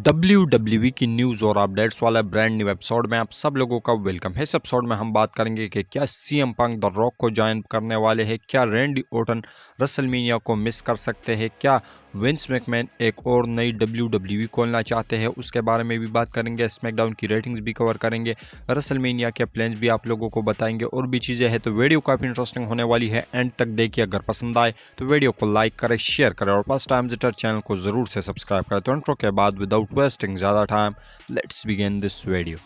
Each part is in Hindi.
WWE की न्यूज़ और अपडेट्स वाला ब्रांड न्यू एपिसोड में आप सब लोगों का वेलकम है। इस एपिसोड में हम बात करेंगे कि क्या सीएम पंक द रॉक को ज्वाइन करने वाले हैं, क्या रैंडी ऑर्टन रेसलमेनिया को मिस कर सकते हैं, क्या विंस मैकमैन एक और नई WWE खोलना चाहते हैं, उसके बारे में भी बात करेंगे। स्मैकडाउन की रेटिंग्स भी कवर करेंगे, रेसलमेनिया के प्लान्स भी आप लोगों को बताएंगे और भी चीज़ें हैं। तो वीडियो काफ़ी इंटरेस्टिंग होने वाली है, एंड तक देखिए। अगर पसंद आए तो वीडियो को लाइक करें, शेयर करें और फर्स्ट टाइम विजिटर चैनल को ज़रूर से सब्सक्राइब करें। तो इंट्रो के बाद विदाउट wasting ज़्यादा time, let's begin this video।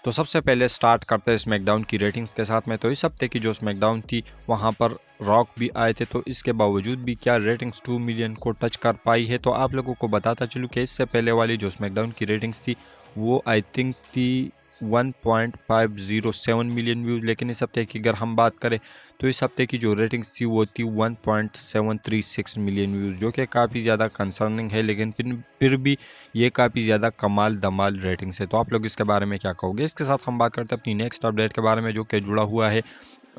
तो सबसे पहले स्टार्ट करते हैं स्मैकडाउन की रेटिंग्स के साथ में। तो इस हफ्ते की जो स्मैकडाउन थी वहां पर रॉक भी आए थे, तो इसके बावजूद भी क्या रेटिंग्स 2 मिलियन को टच कर पाई है। तो आप लोगों को बताता चलूँ कि इससे पहले वाली जो स्मैकडाउन की रेटिंग्स थी वो आई थिंक थी 1.507 मिलियन व्यूज़, लेकिन इस हफ्ते की अगर हम बात करें तो इस हफ्ते की जो रेटिंग्स थी वो थी 1.736 मिलियन व्यूज़, जो कि काफ़ी ज़्यादा कंसर्निंग है, लेकिन फिर भी ये काफ़ी ज़्यादा कमाल धमाल रेटिंग्स है। तो आप लोग इसके बारे में क्या कहोगे। इसके साथ हम बात करते हैं अपनी नेक्स्ट अपडेट के बारे में, जो कि जुड़ा हुआ है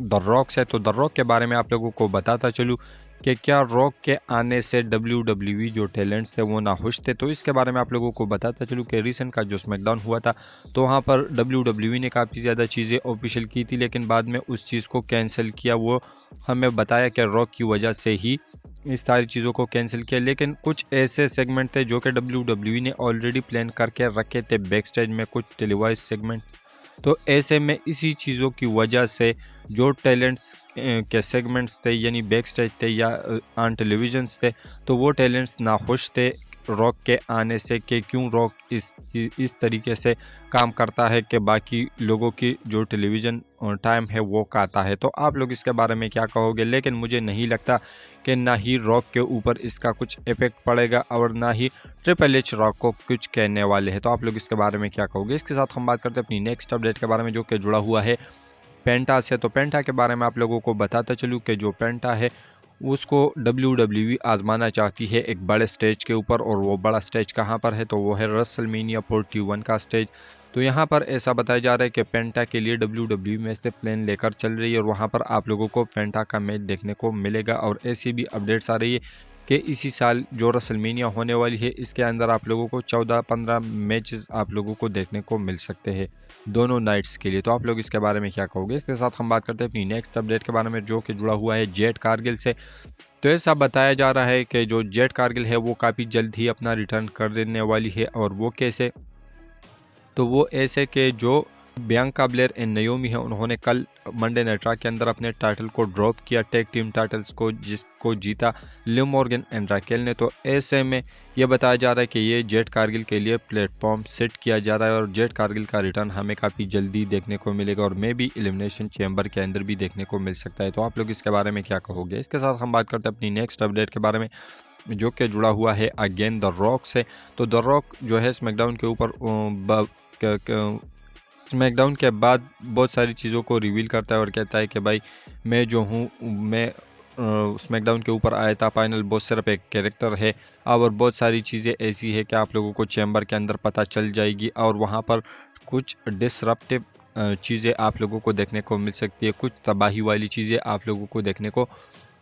द रॉक से। तो द रॉक के बारे में आप लोगों को बताता चलूँ कि क्या रॉक के आने से WWE जो टैलेंट्स थे वो नाखुश थे। तो इसके बारे में आप लोगों को बताता चलूँ कि रिसेंट का जो स्मैकडाउन हुआ था तो वहाँ पर WWE ने काफ़ी ज़्यादा चीज़ें ऑफिशियल की थी, लेकिन बाद में उस चीज़ को कैंसिल किया। वो हमें बताया कि रॉक की वजह से ही इस सारी चीज़ों को कैंसिल किया, लेकिन कुछ ऐसे सेगमेंट थे जो कि WWE ने ऑलरेडी प्लान करके रखे थे बैक स्टेज में, कुछ टेलीवाइज सेगमेंट। तो ऐसे में इसी चीज़ों की वजह से जो टैलेंट्स के सेगमेंट्स थे, यानी बैक स्टेज थे या ऑन टेलीविजन्स थे, तो वो टैलेंट्स नाखुश थे रॉक के आने से कि क्यों रॉक इस तरीके से काम करता है कि बाकी लोगों की जो टेलीविज़न टाइम है वो काटा है। तो आप लोग इसके बारे में क्या कहोगे। लेकिन मुझे नहीं लगता कि ना ही रॉक के ऊपर इसका कुछ इफेक्ट पड़ेगा और ना ही ट्रिपल एच रॉक को कुछ कहने वाले हैं। तो आप लोग इसके बारे में क्या कहोगे। इसके साथ हम बात करते हैं अपनी नेक्स्ट अपडेट के बारे में, जो कि जुड़ा हुआ है पेंटा से। तो पेंटा के बारे में आप लोगों को बताता चलूँ कि जो पेंटा है उसको WWE आजमाना चाहती है एक बड़े स्टेज के ऊपर, और वो बड़ा स्टेज कहाँ पर है तो वो है रेसलमेनिया 41 का स्टेज। तो यहाँ पर ऐसा बताया जा रहा है कि पेंटा के लिए WWE में से प्लान लेकर चल रही है और वहाँ पर आप लोगों को पेंटा का मैच देखने को मिलेगा। और ऐसी भी अपडेट्स आ रही है कि इसी साल जो रेसलमेनिया होने वाली है इसके अंदर आप लोगों को 14-15 मैचेस आप लोगों को देखने को मिल सकते हैं दोनों नाइट्स के लिए। तो आप लोग इसके बारे में क्या कहोगे। इसके साथ हम बात करते हैं अपनी नेक्स्ट अपडेट के बारे में, जो कि जुड़ा हुआ है जेट कारगिल से। तो ऐसा बताया जा रहा है कि जो जेट कारगिल है वो काफ़ी जल्द ही अपना रिटर्न कर देने वाली है। और वो कैसे, तो वो ऐसे कि जो बियांका ब्लेयर एंड नयोमी है उन्होंने कल मंडे नाइट रॉ के अंदर अपने टाइटल को ड्रॉप किया, टैग टीम टाइटल्स को, जिसको जीता लिव मॉर्गन एंड राकेल ने। तो ऐसे में ये बताया जा रहा है कि ये जेट कारगिल के लिए प्लेटफॉर्म सेट किया जा रहा है और जेट कारगिल का रिटर्न हमें काफ़ी जल्दी देखने को मिलेगा और मे भी एलिमिनेशन चैम्बर के अंदर भी देखने को मिल सकता है। तो आप लोग इसके बारे में क्या कहोगे। इसके साथ हम बात करते हैं अपनी नेक्स्ट अपडेट के बारे में, जो कि जुड़ा हुआ है अगेन द रॉक से। तो द रॉक जो है स्मैकडाउन के ऊपर स्मैकडाउन के बाद बहुत सारी चीज़ों को रिवील करता है और कहता है कि भाई मैं जो हूँ मैं स्मैकडाउन के ऊपर आया था, फाइनल बॉस सिर्फ एक कैरेक्टर है और बहुत सारी चीज़ें ऐसी है कि आप लोगों को चैम्बर के अंदर पता चल जाएगी और वहाँ पर कुछ डिसरप्टिव चीज़ें आप लोगों को देखने को मिल सकती है, कुछ तबाही वाली चीज़ें आप लोगों को देखने को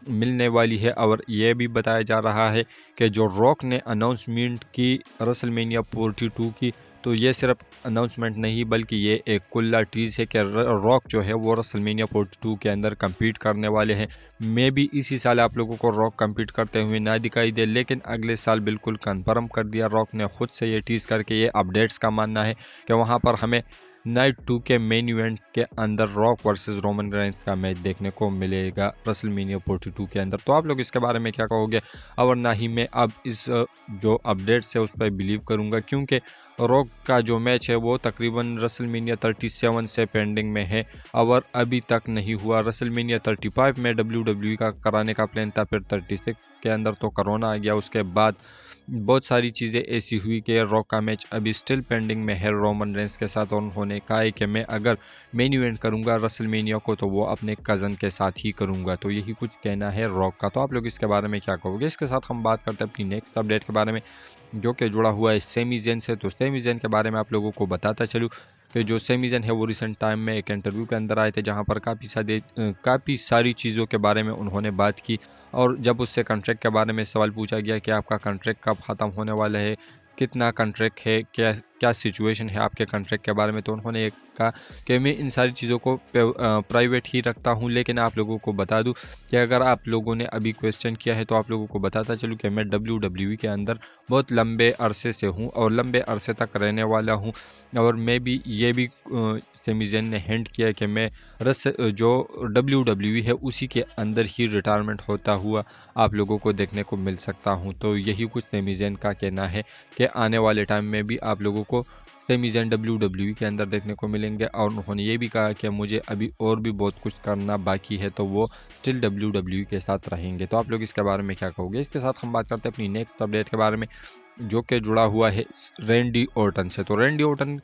मिलने वाली है। और यह भी बताया जा रहा है कि जो रॉक ने अनाउंसमेंट की रेसलमेनिया 42 की, तो ये सिर्फ अनाउंसमेंट नहीं बल्कि ये एक कुल्ला टीज है कि रॉक जो है वो रेसलमेनिया 42 के अंदर compete करने वाले हैं। मे भी इसी साल आप लोगों को रॉक compete करते हुए ना दिखाई दे, लेकिन अगले साल बिल्कुल कंफर्म कर दिया रॉक ने खुद से ये टीज करके। ये अपडेट्स का मानना है कि वहाँ पर हमें नाइट 2 के मेन इवेंट के अंदर रॉक वर्सेस रोमन रेंस का मैच देखने को मिलेगा रेसलमेनिया 42 के अंदर। तो आप लोग इसके बारे में क्या कहोगे। और ना ही मैं अब इस जो अपडेट्स है उस पर बिलीव करूंगा, क्योंकि रॉक का जो मैच है वो तकरीबन रेसलमेनिया 37 से पेंडिंग में है और अभी तक नहीं हुआ। रेसलमेनिया 35 में WWE का कराने का प्लान था, फिर 36 के अंदर तो कोरोना आ गया। उसके बाद बहुत सारी चीज़ें ऐसी हुई कि रॉक का मैच अभी स्टिल पेंडिंग में है रोमन रेंस के साथ। और उन्होंने कहा है कि मैं अगर मेन इवेंट करूंगा रेसलमेनिया को तो वो अपने कज़न के साथ ही करूंगा। तो यही कुछ कहना है रॉक का। तो आप लोग इसके बारे में क्या कहोगे। इसके साथ हम बात करते हैं अपनी नेक्स्ट अपडेट के बारे में, जो कि जुड़ा हुआ है सेमी ज़ेन से। तो सेमी ज़ेन के बारे में आप लोगों को बताता चलूँ कि जो सेमीजन है वो रिसेंट टाइम में एक इंटरव्यू के अंदर आए थे, जहां पर काफ़ी सारी चीज़ों के बारे में उन्होंने बात की। और जब उससे कॉन्ट्रैक्ट के बारे में सवाल पूछा गया कि आपका कॉन्ट्रैक्ट कब ख़त्म होने वाला है, कितना कॉन्ट्रैक्ट है, क्या क्या सिचुएशन है आपके कॉन्ट्रैक्ट के बारे में, तो उन्होंने एक कहा कि मैं इन सारी चीज़ों को प्राइवेट ही रखता हूं, लेकिन आप लोगों को बता दूं कि अगर आप लोगों ने अभी क्वेश्चन किया है तो आप लोगों को बताता चलूँ कि मैं WWE के अंदर बहुत लंबे अरसे से हूं और लंबे अरसे तक रहने वाला हूं। और मैं भी ये भी सेमी ज़ेन ने हिंट किया कि मैं जो WWE है उसी के अंदर ही रिटायरमेंट होता हुआ आप लोगों को देखने को मिल सकता हूं। तो यही कुछ सेमी ज़ेन का कहना है कि आने वाले टाइम में भी आप लोगों को सेमी ज़ेन WWE के अंदर देखने को मिलेंगे। और उन्होंने ये भी कहा कि मुझे अभी और भी बहुत कुछ करना बाकी है, तो वो स्टिल WWE के साथ रहेंगे। तो आप लोग इसके बारे में क्या कहोगे? इसके साथ हम बात करते हैं अपनी नेक्स्ट अपडेट के बारे में, जो कि जुड़ा हुआ है रैंडी ऑर्टन से। तो रैंडी ऑर्टन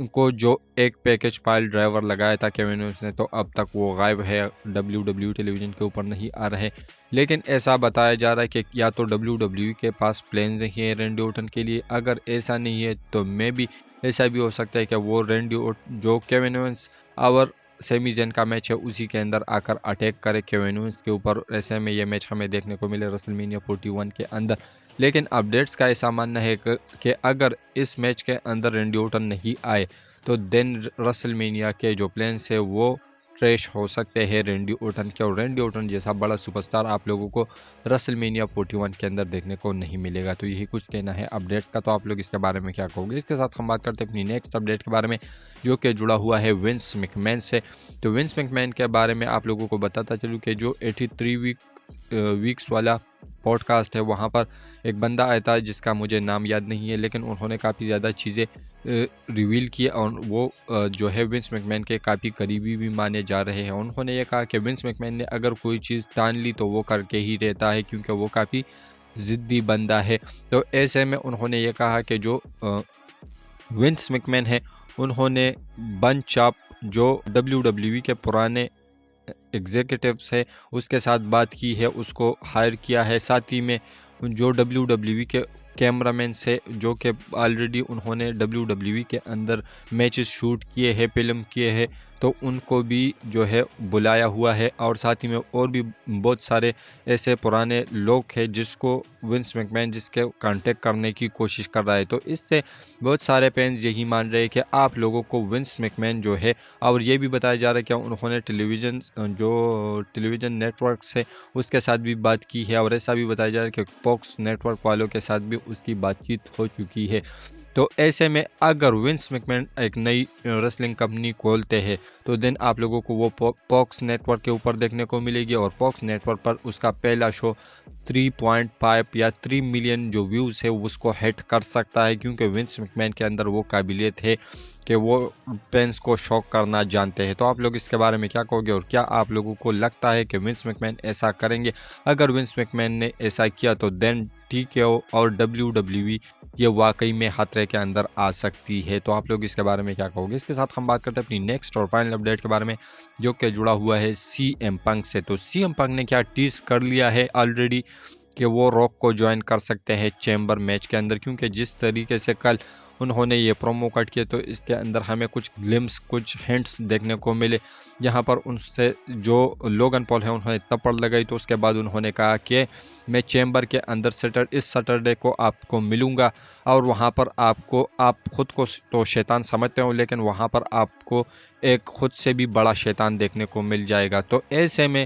को जो एक पैकेज फाइल ड्राइवर लगाया था केविन ओवेंस ने, तो अब तक वो गायब है, WWE टेलीविज़न के ऊपर नहीं आ रहे। लेकिन ऐसा बताया जा रहा है कि या तो WWE के पास प्लान नहीं है रैंडी ऑर्टन के लिए। अगर ऐसा नहीं है तो मे भी ऐसा भी हो सकता है कि वो जो केविन ओवेंस और सेमी ज़ेन का मैच है उसी के अंदर आकर अटैक करे केविन ओवेंस के ऊपर। ऐसे में ये मैच हमें देखने को मिले रेसलमेनिया 41 के अंदर। लेकिन अपडेट्स का ऐसा मानना है कि अगर इस मैच के अंदर रैंडी ऑर्टन नहीं आए तो देन रेसलमेनिया के जो प्लान्स है वो ट्रैश हो सकते हैं रैंडी ऑर्टन के। और रैंडी ऑर्टन जैसा बड़ा सुपरस्टार आप लोगों को रेसलमेनिया 41 के अंदर देखने को नहीं मिलेगा। तो यही कुछ कहना है अपडेट्स का। तो आप लोग इसके बारे में क्या कहोगे? इसके साथ हम बात करते हैं अपनी नेक्स्ट अपडेट के बारे में, जो कि जुड़ा हुआ है विंस मैकमैन से। तो विंस मैकमैन के बारे में आप लोगों को बताता चलूँ कि जो 83 वीक्स वाला पॉडकास्ट है वहाँ पर एक बंदा आया था जिसका मुझे नाम याद नहीं है, लेकिन उन्होंने काफ़ी ज़्यादा चीज़ें रिवील की और वो जो है विंस मैकमैन के काफ़ी करीबी भी माने जा रहे हैं। उन्होंने ये कहा कि विंस मैकमैन ने अगर कोई चीज़ ठान ली तो वो करके ही रहता है, क्योंकि वो काफ़ी ज़िद्दी बंदा है। तो ऐसे में उन्होंने ये कहा कि जो विंस मैकमैन है उन्होंने बंच ऑफ जो WWE के पुराने एग्जीक्यूटिव्स है उसके साथ बात की है, उसको हायर किया है। साथ ही में जो WWE के कैमरामैन से जो कि ऑलरेडी उन्होंने WWE के अंदर मैचेस शूट किए हैं, फिल्म किए हैं, तो उनको भी जो है बुलाया हुआ है। और साथ ही में और भी बहुत सारे ऐसे पुराने लोग हैं जिसको विंस मैकमैन जिसके कांटेक्ट करने की कोशिश कर रहा है। तो इससे बहुत सारे फैंस यही मान रहे हैं कि आप लोगों को विंस मैकमैन जो है, और ये भी बताया जा रहा है कि उन्होंने टेलीविज़न नेटवर्क्स है उसके साथ भी बात की है, और ऐसा भी बताया जा रहा है कि फॉक्स नेटवर्क वालों के साथ भी उसकी बातचीत हो चुकी है। तो ऐसे में अगर विंस मैकमैन एक नई रेसलिंग कंपनी खोलते हैं तो देन आप लोगों को वो फॉक्स नेटवर्क के ऊपर देखने को मिलेगी, और फॉक्स नेटवर्क पर उसका पहला शो 3.5 या 3 मिलियन जो व्यूज़ है उसको हिट कर सकता है, क्योंकि विंस मैकमैन के अंदर वो काबिलियत है कि वो फैंस को शॉक करना जानते हैं। तो आप लोग इसके बारे में क्या कहोगे, और क्या आप लोगों को लगता है कि विंस मैकमैन ऐसा करेंगे? अगर विंस मैकमैन ने ऐसा किया तो देन TKO और WWE ये वाकई में खतरे के अंदर आ सकती है। तो आप लोग इसके बारे में क्या कहोगे? इसके साथ हम बात करते हैं अपनी नेक्स्ट और फाइनल अपडेट के बारे में, जो कि जुड़ा हुआ है CM पंक से। तो CM पंक ने क्या टीज कर लिया है ऑलरेडी कि वो रॉक को ज्वाइन कर सकते हैं चैम्बर मैच के अंदर, क्योंकि जिस तरीके से कल उन्होंने ये प्रोमो कट किया तो इसके अंदर हमें कुछ ग्लिम्स, कुछ हिंट्स देखने को मिले। यहाँ पर उनसे जो लोगन पॉल है उन्होंने थप्पड़ लगाई, तो उसके बाद उन्होंने कहा कि मैं चैम्बर के अंदर इस सैटरडे को आपको मिलूँगा, और वहाँ पर आप खुद को तो शैतान समझते हो, लेकिन वहाँ पर आपको एक खुद से भी बड़ा शैतान देखने को मिल जाएगा। तो ऐसे में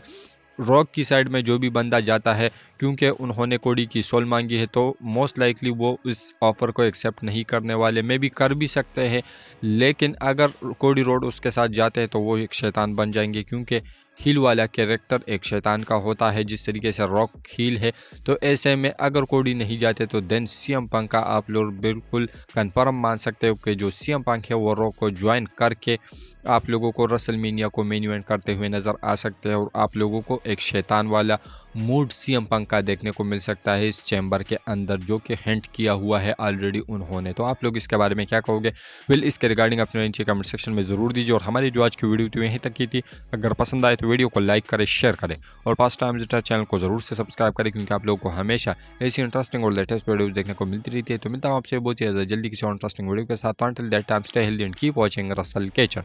रॉक की साइड में जो भी बंदा जाता है, क्योंकि उन्होंने कोडी की सोल मांगी है, तो मोस्ट लाइकली वो इस ऑफ़र को एक्सेप्ट नहीं करने वाले, में भी कर भी सकते हैं। लेकिन अगर कोडी रोड उसके साथ जाते हैं तो वो एक शैतान बन जाएंगे, क्योंकि हील वाला कैरेक्टर एक शैतान का होता है जिस तरीके से रॉक हील है। तो ऐसे में अगर कोडी नहीं जाते तो देन CM पंक का आप लोग बिल्कुल कन्फर्म मान सकते हो कि जो CM पंक है वो रॉक को ज्वाइन करके आप लोगों को रसलमेनिया को मेन इवेंट करते हुए नज़र आ सकते हैं और आप लोगों को एक शैतान वाला मूड सीएम पंक का देखने को मिल सकता है इस चैम्बर के अंदर, जो कि हिंट किया हुआ है ऑलरेडी उन्होंने। तो आप लोग इसके बारे में क्या कहोगे? इसके रिगार्डिंग अपने नीचे कमेंट सेक्शन में ज़रूर दीजिए। और हमारी जो आज की वीडियो थी यहीं तक की थी। अगर पसंद आए तो वीडियो को लाइक करें, शेयर करें और पास टाइम चैनल को जरूर से सब्सक्राइब करें, क्योंकि आप लोगों को हमेशा ऐसी इंटरेस्टिंग और लेटेस्ट वीडियो देखने को मिलती रहती है। तो मिलता हूं आपसे बहुत ही ज़्यादा जल्दी किसी और इंटरेस्टिंग वीडियो के साथ। Until that time stay healthy and keep watching Russell केचर।